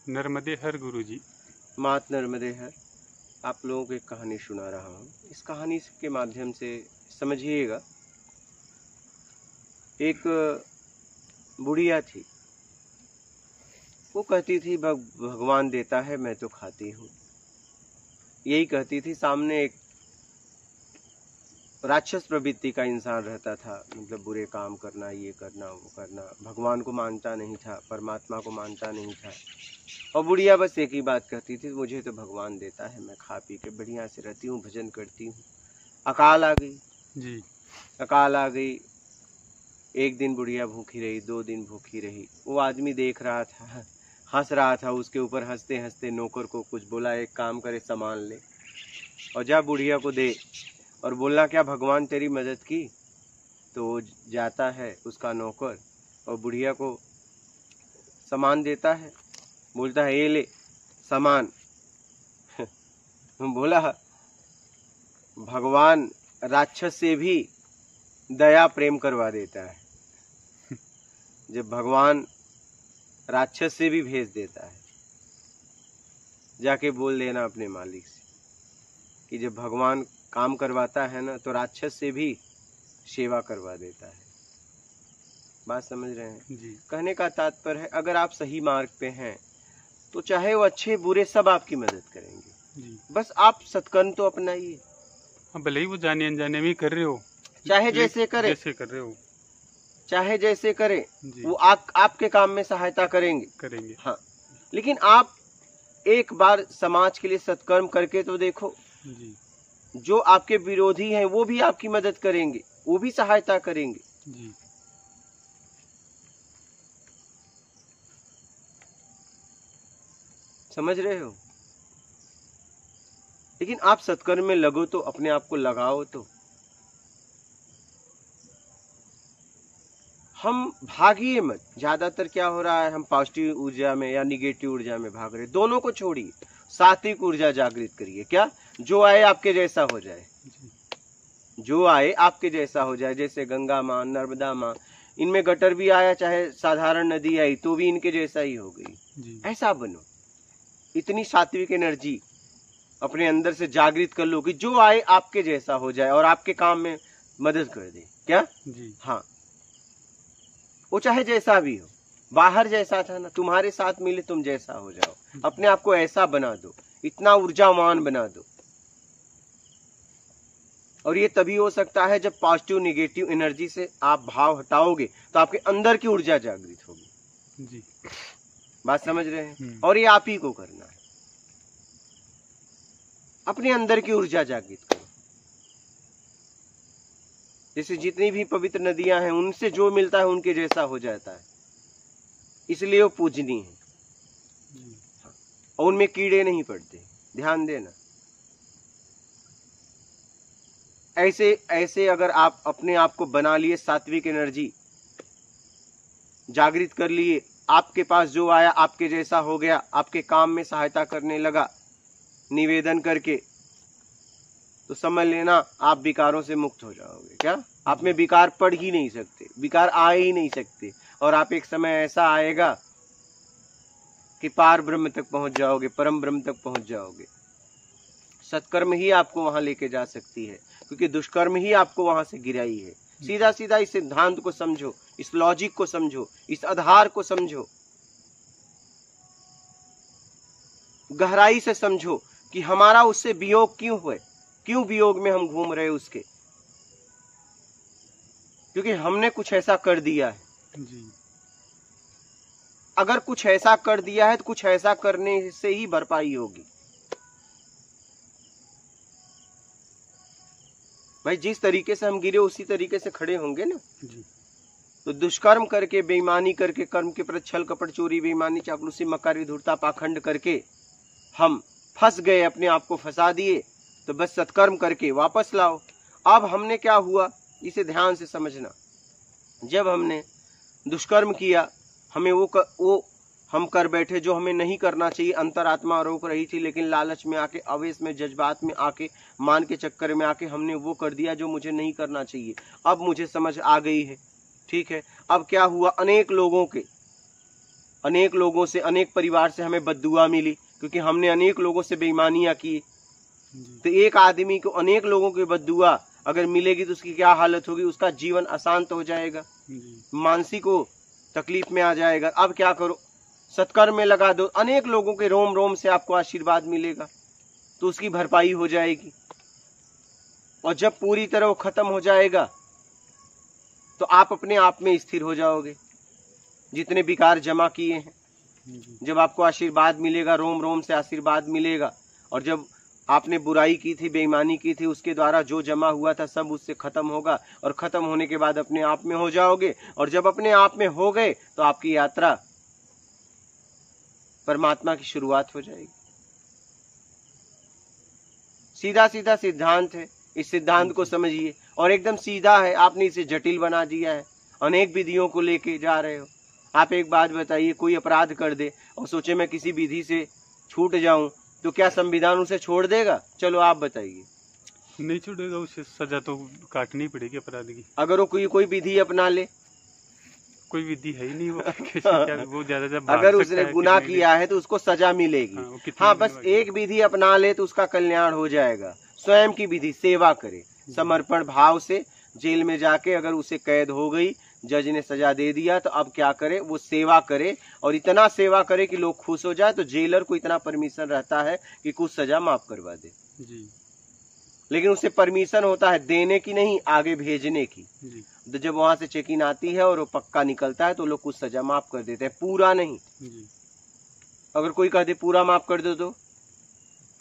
नर्मदे हर गुरुजी। मात नर्मदे हर। आप लोगों को एक कहानी सुना रहा हूँ। इस कहानी के माध्यम से समझिएगा। एक बुढ़िया थी, वो कहती थी भगवान देता है, मैं तो खाती हूँ। यही कहती थी। सामने एक राक्षस प्रवृत्ति का इंसान रहता था, मतलब बुरे काम करना, ये करना, वो करना। भगवान को मानता नहीं था, परमात्मा को मानता नहीं था। और बुढ़िया बस एक ही बात कहती थी, मुझे तो भगवान देता है, मैं खा पी के बढ़िया से रहती हूँ, भजन करती हूँ। अकाल आ गई जी। अकाल आ गई। एक दिन बुढ़िया भूखी रही, 2 दिन भूखी रही। वो आदमी देख रहा था, हंस रहा था उसके ऊपर। हंसते हंसते नौकर को कुछ बोला, एक काम करे, सामान ले और जा बुढ़िया को दे। और बोलना, क्या भगवान तेरी मदद की? तो वो जाता है उसका नौकर और बुढ़िया को सामान देता है। बोलता है, ये ले सामान। बोला, भगवान राक्षस से भी दया प्रेम करवा देता है। जब भगवान राक्षस से भी भेज देता है, जाके बोल देना अपने मालिक से कि जब भगवान काम करवाता है ना, तो राक्षस से भी सेवा करवा देता है। बात समझ रहे हैं? जी। कहने का तात्पर्य है, अगर आप सही मार्ग पे हैं तो चाहे वो अच्छे बुरे सब आपकी मदद करेंगे। जी। बस आप सत्कर्म तो अपनाइए। हाँ, भले ही वो जाने अनजाने में कर रहे हो, चाहे जैसे करे, जैसे कर रहे हो, चाहे जैसे करे, जी, वो आपके काम में सहायता करेंगे। हाँ, लेकिन आप एक बार समाज के लिए सत्कर्म करके तो देखो। जी। जो आपके विरोधी हैं वो भी आपकी मदद करेंगे, वो भी सहायता करेंगे। जी। समझ रहे हो? लेकिन आप सत्कर्म में लगो तो, अपने आप को लगाओ तो। हम भागिए मत। ज्यादातर क्या हो रहा है, हम पॉजिटिव ऊर्जा में या निगेटिव ऊर्जा में भाग रहे। दोनों को छोड़िए, सात्विक ऊर्जा जागृत करिए। क्या? जो आए आपके जैसा हो जाए, जो आए आपके जैसा हो जाए। जैसे गंगा माँ, नर्मदा माँ, इनमें गटर भी आया, चाहे साधारण नदी आई, तो भी इनके जैसा ही हो गई। ऐसा बनो। इतनी सात्विक एनर्जी अपने अंदर से जागृत कर लो कि जो आए आपके जैसा हो जाए और आपके काम में मदद कर दे। क्या? जी। हाँ, वो चाहे जैसा भी हो। बाहर जैसा था ना, तुम्हारे साथ मिले, तुम जैसा हो जाओ। अपने आप को ऐसा बना दो, इतना ऊर्जावान बना दो। और ये तभी हो सकता है जब पॉजिटिव निगेटिव एनर्जी से आप भाव हटाओगे, तो आपके अंदर की ऊर्जा जागृत होगी। जी। बात समझ रहे हैं? और ये आप ही को करना है। अपने अंदर की ऊर्जा जागृत करो। जैसे जितनी भी पवित्र नदियां हैं, उनसे जो मिलता है उनके जैसा हो जाता है, इसलिए वो पूजनीय है। और उनमें कीड़े नहीं पड़ते, ध्यान देना। ऐसे अगर आप अपने आप को बना लिए, सात्विक एनर्जी जागृत कर लिए, आपके पास जो आया आपके जैसा हो गया, आपके काम में सहायता करने लगा निवेदन करके, तो समझ लेना आप विकारों से मुक्त हो जाओगे। क्या? आप में विकार पड़ ही नहीं सकते, विकार आ ही नहीं सकते। और आप एक समय ऐसा आएगा कि पार ब्रह्म तक पहुंच जाओगे, परम ब्रह्म तक पहुंच जाओगे। सत्कर्म ही आपको वहां लेके जा सकती है, क्योंकि दुष्कर्म ही आपको वहां से गिराई है। सीधा सीधा इस सिद्धांत को समझो, इस लॉजिक को समझो, इस आधार को समझो, गहराई से समझो कि हमारा उससे वियोग क्यों हुए, क्यों वियोग में हम घूम रहे उसके। क्योंकि हमने कुछ ऐसा कर दिया है। जी। अगर कुछ ऐसा कर दिया है तो कुछ ऐसा करने से ही भरपाई होगी। भाई, जिस तरीके से हम गिरे उसी तरीके से खड़े होंगे ना। जी। तो दुष्कर्म करके, बेईमानी करके, कर्म के प्रति छल कपट चोरी बेईमानी चापलूसी मकारी धूर्ता पाखंड करके हम फंस गए, अपने आप को फंसा दिए। तो बस सत्कर्म करके वापस लाओ। अब हमने क्या हुआ, इसे ध्यान से समझना। जब हमने दुष्कर्म किया, हमें वो हम कर बैठे जो हमें नहीं करना चाहिए। अंतरात्मा रोक रही थी, लेकिन लालच में आके, आवेश में, जज्बात में आके, मान के चक्कर में आके हमने वो कर दिया जो मुझे नहीं करना चाहिए। अब मुझे समझ आ गई है, ठीक है। अब क्या हुआ, अनेक लोगों के अनेक लोगों से, अनेक परिवार से हमें बद्दुआ मिली, क्योंकि हमने अनेक लोगों से बेईमानियां की। जी। तो एक आदमी को अनेक लोगों की बद्दुआ अगर मिलेगी तो उसकी क्या हालत होगी? उसका जीवन अशांत हो जाएगा, जी। मानसिक हो तकलीफ में आ जाएगा। अब क्या करो? सत्कर्म में लगा दो, अनेक लोगों के रोम रोम से आपको आशीर्वाद मिलेगा, तो उसकी भरपाई हो जाएगी। और जब पूरी तरह वो खत्म हो जाएगा तो आप अपने आप में स्थिर हो जाओगे, जितने विकार जमा किए हैं। जी। जब आपको आशीर्वाद मिलेगा, रोम रोम से आशीर्वाद मिलेगा, और जब आपने बुराई की थी, बेईमानी की थी, उसके द्वारा जो जमा हुआ था सब उससे खत्म होगा, और खत्म होने के बाद अपने आप में हो जाओगे। और जब अपने आप में हो गए तो आपकी यात्रा परमात्मा की शुरुआत हो जाएगी। सीधा सीधा सिद्धांत है, इस सिद्धांत को समझिए। और एकदम सीधा है, आपने इसे जटिल बना दिया है, अनेक विधियों को लेके जा रहे हो। आप एक बात बताइए, कोई अपराध कर दे और सोचे मैं किसी विधि से छूट जाऊं, तो क्या संविधान उसे छोड़ देगा? चलो आप बताइए। नहीं छोड़ेगा, उसे सजा तो काटनी पड़ेगी अपराध की। अगर वो कोई विधि अपना ले, कोई विधि है ही नहीं, वो कैसे क्या, वो ज्यादा जब भाग अगर सकता उसने है गुनाह कितनी किया है तो उसको सजा मिलेगी। हाँ, वो कितनी हाँ, देर बस भागेगा। एक विधि अपना ले तो उसका कल्याण हो जाएगा। स्वयं की विधि, सेवा करे समर्पण भाव से। जेल में जाके अगर उसे कैद हो गई, जज ने सजा दे दिया, तो अब क्या करे? वो सेवा करे, और इतना सेवा करे कि लोग खुश हो जाए। तो जेलर को इतना परमिशन रहता है कि कुछ सजा माफ करवा दे। जी। लेकिन उसे परमिशन होता है देने की नहीं, आगे भेजने की। जी। तो जब वहां से चेकिंग आती है और वो पक्का निकलता है तो लोग कुछ सजा माफ कर देते हैं, पूरा नहीं। जी। अगर कोई कह दे पूरा माफ कर दो, तो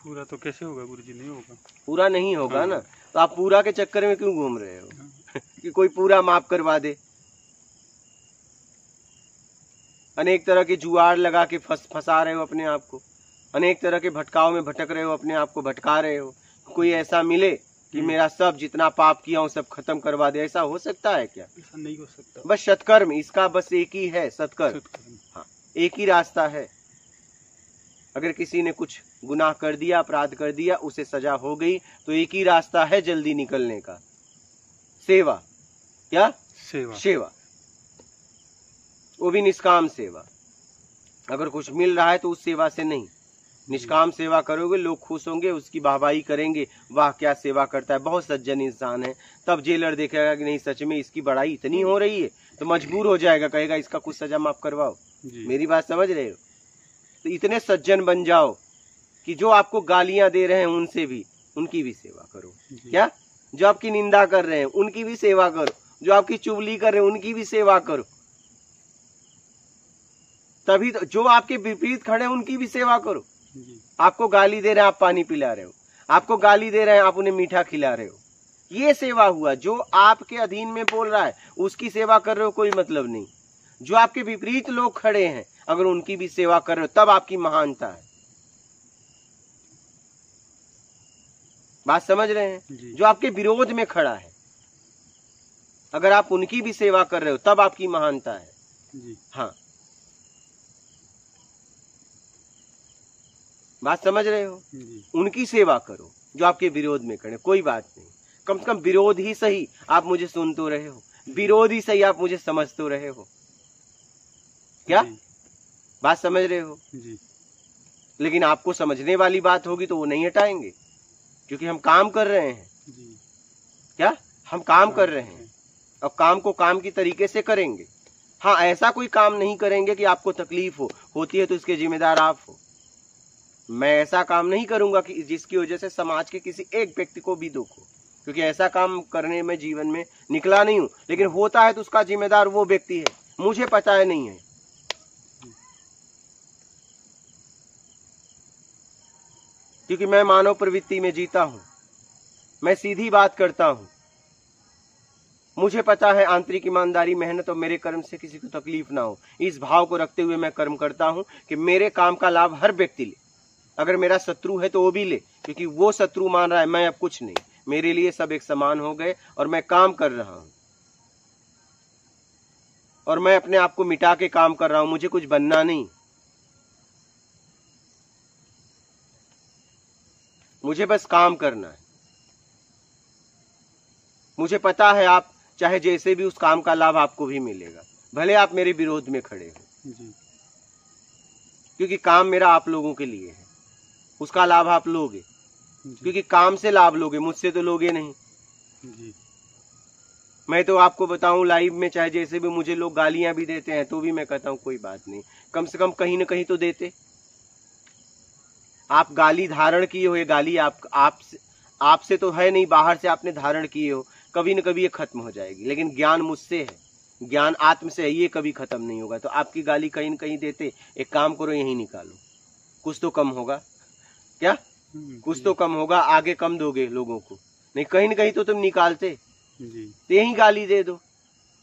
पूरा तो कैसे होगा गुरुजी? नहीं होगा। पूरा नहीं होगा हाँ। ना। तो आप पूरा के चक्कर में क्यों घूम रहे हो हाँ। कि कोई पूरा माफ करवा दे? अनेक तरह के जुआर लगा के फंसा रहे हो अपने आप को, अनेक तरह के भटकाव में भटक रहे हो, अपने आप को भटका रहे हो। कोई ऐसा मिले कि मेरा सब जितना पाप किया हूं सब खत्म करवा दे, ऐसा हो सकता है क्या? ऐसा नहीं हो सकता। बस सत्कर्म, इसका बस एक ही है, सत्कर्म। सत्कर्म। हाँ, एक ही रास्ता है। अगर किसी ने कुछ गुनाह कर दिया, अपराध कर दिया, उसे सजा हो गई, तो एक ही रास्ता है जल्दी निकलने का, सेवा। क्या? सेवा। सेवा, वो भी निष्काम सेवा। अगर कुछ मिल रहा है तो उस सेवा से नहीं, निष्काम सेवा करोगे, लोग खुश होंगे, उसकी वाहवाही करेंगे, वाह क्या सेवा करता है, बहुत सज्जन इंसान है। तब जेलर देखेगा कि नहीं सच में इसकी बड़ाई इतनी हो रही है, तो मजबूर हो जाएगा, कहेगा इसका कुछ सजा माफ करवाओ। जी। मेरी बात समझ रहे हो? तो इतने सज्जन बन जाओ कि जो आपको गालियां दे रहे हैं उनसे भी, उनकी भी सेवा करो। जी। क्या? जो आपकी निंदा कर रहे हैं उनकी भी सेवा करो, जो आपकी चुगली कर रहे हैं उनकी भी सेवा करो। तभी तो जो आपके विपरीत खड़े हैं उनकी भी सेवा करो। जी। आपको गाली दे रहे हैं, आप पानी पिला रहे हो, आपको गाली दे रहे हैं, आप उन्हें मीठा खिला रहे हो, ये सेवा हुआ। जो आपके अधीन में बोल रहा है उसकी सेवा कर रहे हो, कोई मतलब नहीं। जो आपके विपरीत लोग खड़े हैं अगर उनकी भी सेवा कर रहे हो, तब आपकी महानता है। बात समझ रहे हैं? जी। जो आपके विरोध में खड़ा है, अगर आप उनकी भी सेवा कर रहे हो, तब आपकी महानता है। जी। हाँ, बात समझ रहे हो? जी। उनकी सेवा करो जो आपके विरोध में खड़े, कोई बात नहीं। कम से कम विरोध ही सही आप मुझे सुन तो रहे हो, विरोध ही सही आप मुझे समझ तो रहे हो। क्या? जी। बात समझ रहे हो? जी। लेकिन आपको समझने वाली बात होगी तो वो नहीं हटाएंगे, क्योंकि हम काम कर रहे हैं। जी। क्या? हम काम कर रहे हैं, और काम को काम की तरीके से करेंगे। हाँ, ऐसा कोई काम नहीं करेंगे कि आपको तकलीफ होती है तो इसके जिम्मेदार आप हो। मैं ऐसा काम नहीं करूंगा कि जिसकी वजह से समाज के किसी एक व्यक्ति को भी दुख हो, क्योंकि ऐसा काम करने में जीवन में निकला नहीं हूं। लेकिन होता है तो उसका जिम्मेदार वो व्यक्ति है, मुझे पता है नहीं है। क्योंकि मैं मानव प्रवृत्ति में जीता हूं, मैं सीधी बात करता हूं। मुझे पता है आंतरिक ईमानदारी, मेहनत और मेरे कर्म से किसी को तकलीफ ना हो, इस भाव को रखते हुए मैं कर्म करता हूं कि मेरे काम का लाभ हर व्यक्ति ले। अगर मेरा शत्रु है तो वो भी ले, क्योंकि वो शत्रु मान रहा है मैं अब कुछ नहीं, मेरे लिए सब एक समान हो गए और मैं काम कर रहा हूं, और मैं अपने आप को मिटा के काम कर रहा हूं। मुझे कुछ बनना नहीं, मुझे बस काम करना है। मुझे पता है आप चाहे जैसे भी, उस काम का लाभ आपको भी मिलेगा, भले आप मेरे विरोध में खड़े हो। जी। क्योंकि काम मेरा आप लोगों के लिए है, उसका लाभ आप लोगे, जी, क्योंकि काम से लाभ लोगे, मुझसे तो लोगे नहीं। जी, मैं तो आपको बताऊं लाइव में, चाहे जैसे भी मुझे लोग गालियां भी देते हैं तो भी मैं कहता हूं कोई बात नहीं, कम से कम कहीं ना कहीं तो देते। आप गाली धारण किए हो, ये गाली आपसे तो है नहीं, बाहर से आपने धारण किए हो, कभी न कभी ये खत्म हो जाएगी। लेकिन ज्ञान मुझसे है, ज्ञान आत्म से है, ये कभी खत्म नहीं होगा। तो आपकी गाली कहीं न कहीं देते, एक काम करो यही निकालो, कुछ तो कम होगा क्या? कुछ तो कम होगा, आगे कम दोगे लोगों को, नहीं कहीं न कहीं तो तुम निकालते। जी, तो यही गाली दे दो,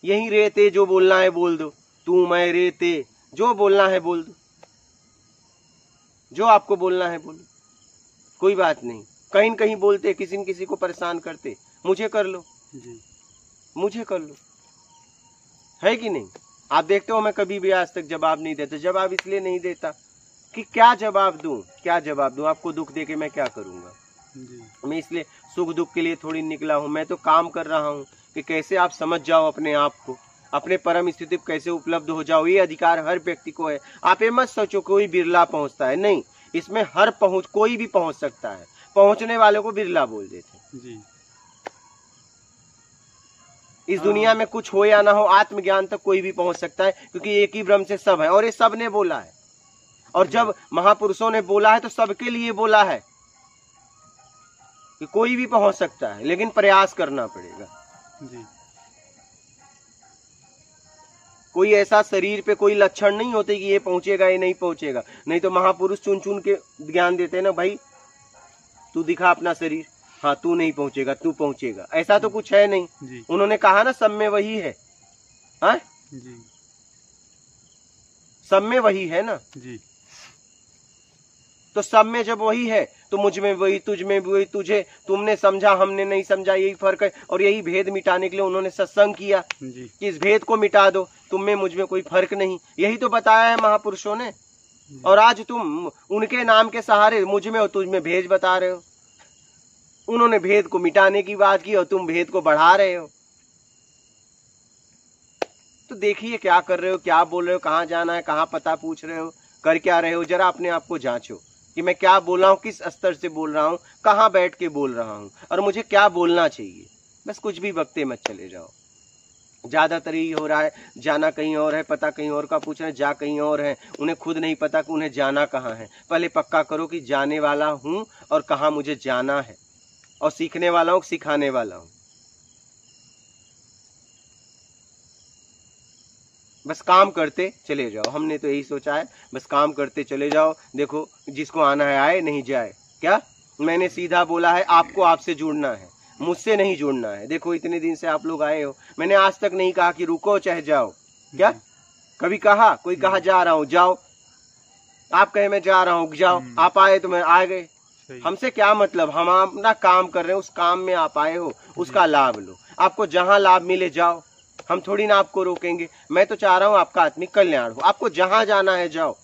यही रेते, जो बोलना है बोल दो, तू मैं रेते, जो बोलना है बोल दो, जो आपको बोलना है बोलो, कोई बात नहीं। कहीं न कहीं बोलते, किसी न किसी को परेशान करते, मुझे कर लो, जी, मुझे कर लो, है कि नहीं? आप देखते हो मैं कभी भी आज तक जवाब नहीं देता। जवाब इसलिए नहीं देता कि क्या जवाब दूं, क्या जवाब दूं, आपको दुख देके मैं क्या करूंगा? जी, मैं इसलिए सुख दुख के लिए थोड़ी निकला हूं, मैं तो काम कर रहा हूं कि कैसे आप समझ जाओ अपने आप को, अपने परम स्थिति पे कैसे उपलब्ध हो जाओ। ये अधिकार हर व्यक्ति को है। आप ये मत सोचो कोई बिरला पहुंचता है, नहीं, इसमें हर कोई भी पहुंच सकता है, पहुंचने वाले को बिरला बोल देते हैं। जी, इस दुनिया में कुछ हो या ना हो, आत्मज्ञान तक कोई भी पहुंच सकता है, क्योंकि एक ही ब्रह्म से सब है, और ये सब ने बोला है। और जब महापुरुषों ने बोला है तो सबके लिए बोला है कि कोई भी पहुंच सकता है, लेकिन प्रयास करना पड़ेगा। जी, कोई ऐसा शरीर पे कोई लक्षण नहीं होते कि ये पहुंचेगा ये नहीं पहुंचेगा, नहीं तो महापुरुष चुन चुन के ज्ञान देते हैं ना, भाई तू दिखा अपना शरीर, हाँ तू नहीं पहुंचेगा, तू पहुंचेगा, ऐसा तो कुछ है नहीं। जी, उन्होंने कहा ना सब में वही है, हाँ जी, सब में वही है ना, जी, तो सब में जब वही है तो मुझ में वही, तुझ में भी वही, तुझे तुमने समझा हमने नहीं समझा, यही फर्क है। और यही भेद मिटाने के लिए उन्होंने सत्संग किया जी, कि इस भेद को मिटा दो, तुम में मुझ में कोई फर्क नहीं, यही तो बताया है महापुरुषों ने। और आज तुम उनके नाम के सहारे मुझ में और तुझ में भेद बता रहे हो। उन्होंने भेद को मिटाने की बात की और तुम भेद को बढ़ा रहे हो। तो देखिए क्या कर रहे हो, क्या बोल रहे हो, कहाँ जाना है, कहाँ पता पूछ रहे हो, कर क्या रहे हो, जरा अपने आप को जांचो कि मैं क्या बोल रहा हूँ, किस स्तर से बोल रहा हूँ, कहाँ बैठ के बोल रहा हूँ, और मुझे क्या बोलना चाहिए। बस कुछ भी बकते मत चले जाओ। ज्यादातर यही हो रहा है, जाना कहीं और है, पता कहीं और का पूछ रहे हैं, जा कहीं और है, उन्हें खुद नहीं पता कि उन्हें जाना कहाँ है। पहले पक्का करो कि जाने वाला हूँ और कहाँ मुझे जाना है, और सीखने वाला हूँ, सिखाने वाला हूँ। बस काम करते चले जाओ, हमने तो यही सोचा है, बस काम करते चले जाओ। देखो जिसको आना है आए, नहीं जाए। क्या मैंने सीधा बोला है, आपको आपसे जुड़ना है, मुझसे नहीं जुड़ना है। देखो इतने दिन से आप लोग आए हो, मैंने आज तक नहीं कहा कि रुको चाहे जाओ। क्या कभी कहा? कोई कहा जा रहा हूं जाओ, आप कहे मैं जा रहा हूं जाओ, आप आए तो मैं आ गए। हमसे क्या मतलब, हम अपना काम कर रहे हैं, उस काम में आप आए हो, उसका लाभ लो। आपको जहां लाभ मिले जाओ, हम थोड़ी ना आपको रोकेंगे। मैं तो चाह रहा हूं आपका आत्मिक कल्याण हो, आपको जहां जाना है जाओ।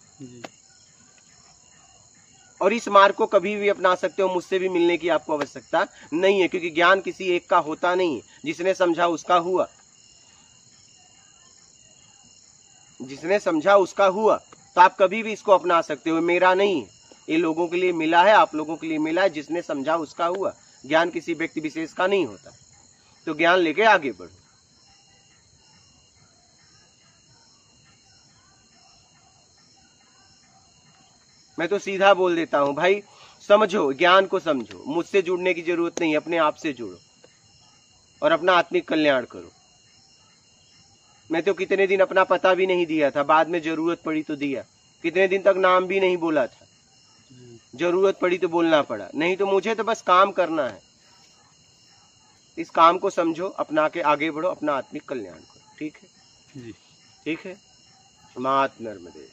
और इस मार्ग को कभी भी अपना सकते हो, मुझसे भी मिलने की आपको आवश्यकता नहीं है, क्योंकि ज्ञान किसी एक का होता नहीं है। जिसने समझा उसका हुआ, जिसने समझा उसका हुआ। तो आप कभी भी इसको अपना सकते हो, मेरा नहीं है, ये लोगों के लिए मिला है, आप लोगों के लिए मिला है। जिसने समझा उसका हुआ। ज्ञान किसी व्यक्ति विशेष का नहीं होता। तो ज्ञान लेके आगे बढ़ो। मैं तो सीधा बोल देता हूं, भाई समझो, ज्ञान को समझो, मुझसे जुड़ने की जरूरत नहीं, अपने आप से जुड़ो और अपना आत्मिक कल्याण करो। मैं तो कितने दिन अपना पता भी नहीं दिया था, बाद में जरूरत पड़ी तो दिया। कितने दिन तक नाम भी नहीं बोला था, जरूरत पड़ी तो बोलना पड़ा। नहीं तो मुझे तो बस काम करना है। इस काम को समझो, अपना के आगे बढ़ो, अपना आत्मिक कल्याण करो। ठीक है? जी, ठीक है। मात नर्मदे।